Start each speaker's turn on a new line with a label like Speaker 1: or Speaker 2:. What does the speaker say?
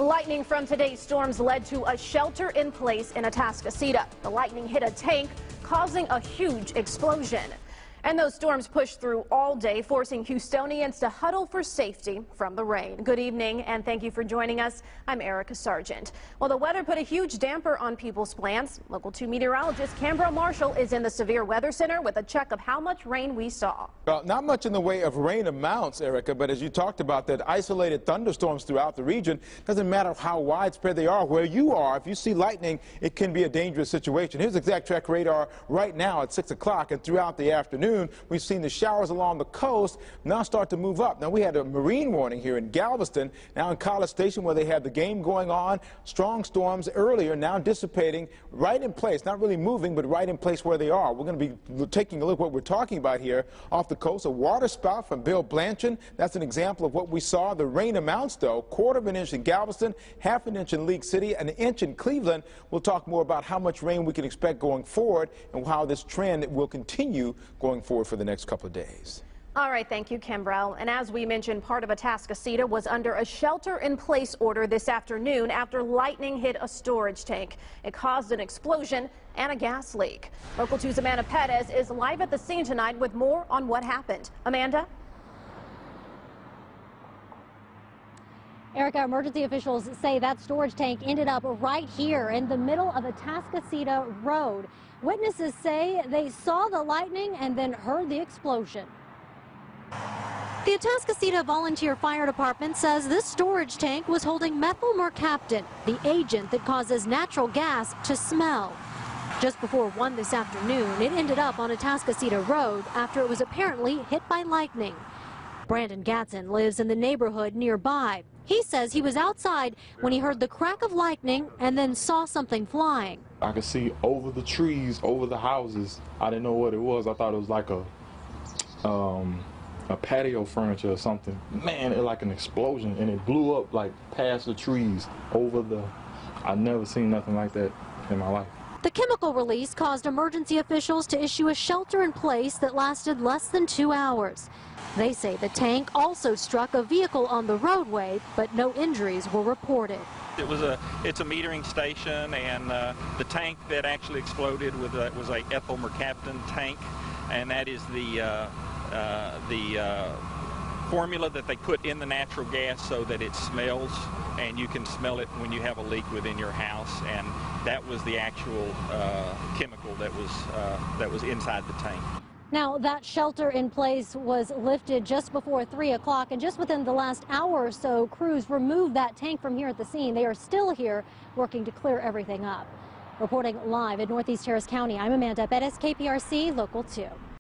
Speaker 1: Lightning from today's storms led to a shelter in place in Atascocita. The lightning hit a tank, causing a huge explosion. And those storms pushed through all day, forcing Houstonians to huddle for safety from the rain. Good evening, and thank you for joining us. I'm Irika Sargent. Well, the weather put a huge damper on people's plans. Local 2 meteorologist Cambrell Marshall is in the Severe Weather Center with a check of how much rain we saw.
Speaker 2: Well, not much in the way of rain amounts, Erica, but as you talked about, that isolated thunderstorms throughout the region, doesn't matter how widespread they are. Where you are, if you see lightning, it can be a dangerous situation. Here's exact track radar right now at 6 o'clock, and throughout the afternoon, we've seen the showers along the coast now start to move up. Now, we had a marine warning here in Galveston, now in College Station, where they had the game going on. Strong storms earlier, now dissipating right in place, not really moving, but right in place where they are. We're going to be taking a look at what we're talking about here off the coast. A water spout from Bill Blanchard. That's an example of what we saw. The rain amounts, though, 1/4 inch in Galveston, 1/2 inch in League City, 1 inch in Cleveland. We'll talk more about how much rain we can expect going forward and how this trend will continue going forward for the next couple of days.
Speaker 1: All right, thank you, Cambrell. And as we mentioned, part of Atascocita was under a shelter-in-place order this afternoon after lightning hit a storage tank. It caused an explosion and a gas leak. Local 2's Amanda PEREZ is live at the scene tonight with more on what happened. Amanda?
Speaker 3: Erica, emergency officials say that storage tank ended up right here in the middle of Atascocita Road. Witnesses say they saw the lightning and then heard the explosion. The Atascocita Volunteer Fire Department says this storage tank was holding methyl mercaptan, the agent that causes natural gas to smell. Just before 1 this afternoon, it ended up on Atascocita Road after it was apparently hit by lightning. Brandon Gatson lives in the neighborhood nearby. He says he was outside when he heard the crack of lightning and then saw something flying.
Speaker 4: I could see over the trees, over the houses. I didn't know what it was. I thought it was like a patio furniture or something. Man, it like an explosion, and it blew up like past the trees over the... I've never seen nothing like that in my life.
Speaker 3: The chemical release caused emergency officials to issue a shelter in place that lasted less than 2 hours. They say the tank also struck a vehicle on the roadway, but no injuries were reported.
Speaker 5: It's a metering station, and the tank that actually exploded was a ethyl mercaptan tank, and that is the formula that they put in the natural gas so that it smells, and you can smell it when you have a leak within your house, and that was the actual chemical that was inside the tank.
Speaker 3: Now, that shelter in place was lifted just before 3 o'clock, and just within the last hour or so, crews removed that tank from here at the scene. They are still here working to clear everything up. Reporting live in Northeast Harris County, I'm Amanda PEREZ, KPRC Local 2.